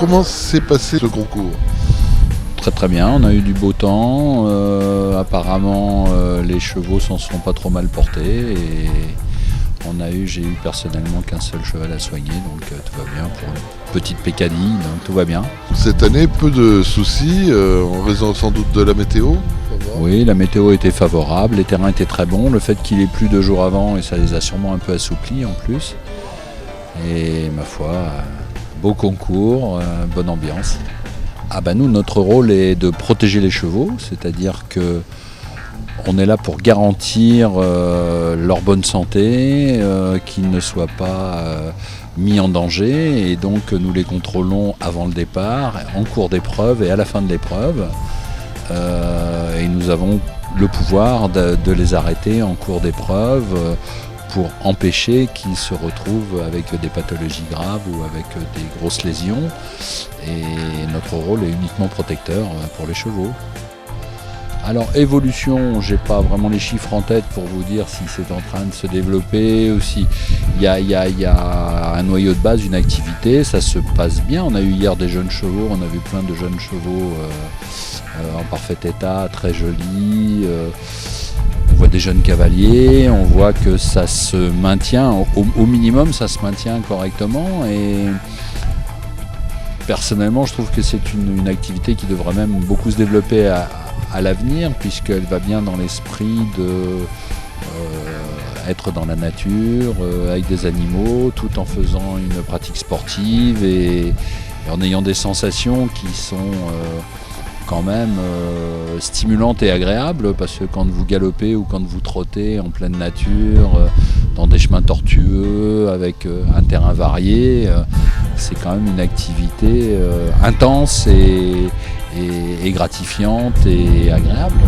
comment s'est passé ce concours? Très très bien, on a eu du beau temps, apparemment les chevaux s'en sont pas trop mal portés et j'ai eu personnellement qu'un seul cheval à soigner, donc tout va bien pour une petite pécadille, donc tout va bien. Cette année, peu de soucis, en raison sans doute de la météo? Oui, la météo était favorable, les terrains étaient très bons, le fait qu'il ait plu 2 jours avant, et ça les a sûrement un peu assouplis en plus. Et ma foi, beau concours, bonne ambiance. Nous, notre rôle est de protéger les chevaux, c'est-à-dire que on est là pour garantir leur bonne santé, qu'ils ne soient pas mis en danger, et donc nous les contrôlons avant le départ, en cours d'épreuve et à la fin de l'épreuve. Et nous avons le pouvoir de les arrêter en cours d'épreuve pour empêcher qu'ils se retrouvent avec des pathologies graves ou avec des grosses lésions. Et notre rôle est uniquement protecteur pour les chevaux. Alors évolution, j'ai pas vraiment les chiffres en tête pour vous dire si c'est en train de se développer ou si il y a un noyau de base, une activité, ça se passe bien. On a eu hier des jeunes chevaux, on a vu plein de jeunes chevaux en parfait état, très jolis. On voit des jeunes cavaliers, on voit que ça se maintient, au minimum ça se maintient correctement, et personnellement je trouve que c'est une activité qui devrait même beaucoup se développer à l'avenir, puisqu'elle va bien dans l'esprit de être dans la nature, avec des animaux, tout en faisant une pratique sportive et en ayant des sensations qui sont quand même stimulantes et agréables, parce que quand vous galopez ou quand vous trottez en pleine nature, dans des chemins tortueux, avec un terrain varié, c'est quand même une activité intense et gratifiante et agréable.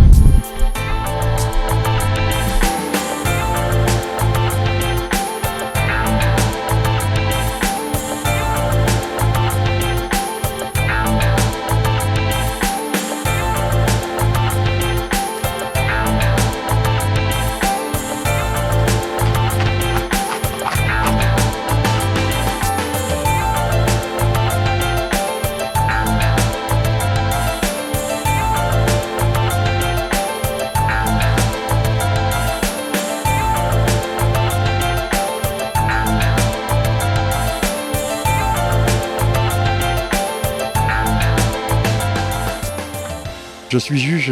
Je suis juge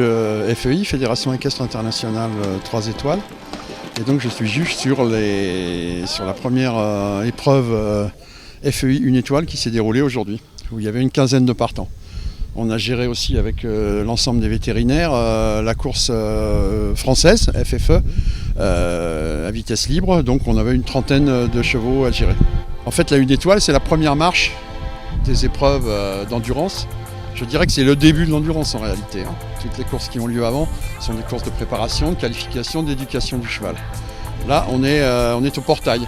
FEI, Fédération Équestre Internationale 3 étoiles. Et donc je suis juge sur la première épreuve FEI 1 étoile qui s'est déroulée aujourd'hui, où il y avait une quinzaine de partants. On a géré aussi avec l'ensemble des vétérinaires la course française, FFE, à vitesse libre. Donc on avait une trentaine de chevaux à gérer. En fait, la 1 étoile, c'est la première marche des épreuves d'endurance. Je dirais que c'est le début de l'endurance en réalité. Toutes les courses qui ont lieu avant sont des courses de préparation, de qualification, d'éducation du cheval. Là, on est au portail.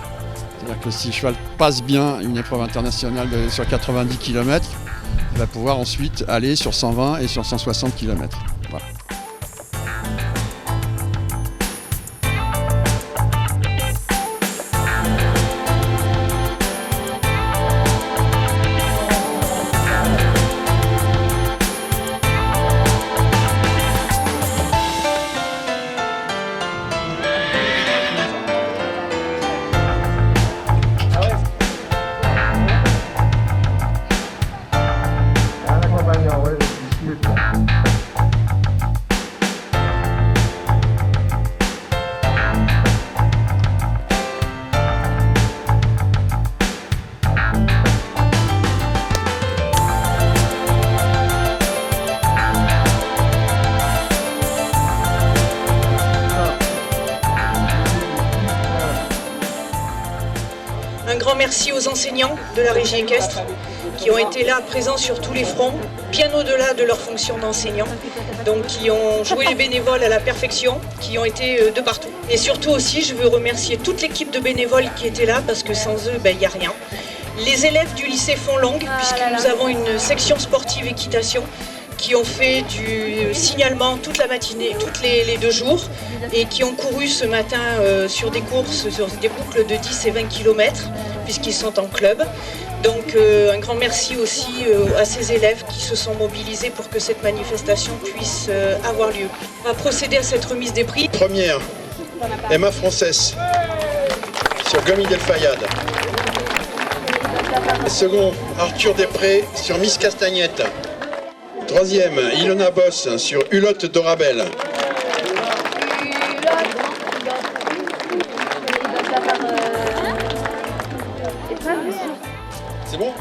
C'est-à-dire que si le cheval passe bien une épreuve internationale sur 90 km, il va pouvoir ensuite aller sur 120 et sur 160 km. Voilà. Un grand merci aux enseignants de la régie équestre qui ont été là présents sur tous les fronts, bien au-delà de leur fonction d'enseignants, donc qui ont joué les bénévoles à la perfection, qui ont été de partout. Et surtout aussi, je veux remercier toute l'équipe de bénévoles qui était là, parce que sans eux, il n'y a rien. Les élèves du lycée Fontlongue, puisque nous avons une section sportive équitation, qui ont fait du signalement toute la matinée, tous les 2 jours, et qui ont couru ce matin sur des courses, sur des boucles de 10 et 20 km, puisqu'ils sont en club. Donc un grand merci aussi à ces élèves qui se sont mobilisés pour que cette manifestation puisse avoir lieu. On va procéder à cette remise des prix. Première, Emma Frances sur Gomi Del Fayad. Second, Arthur Després sur Miss Castagnette. Troisième, Ilona Boss sur Hulotte Dorabel. C'est bon ?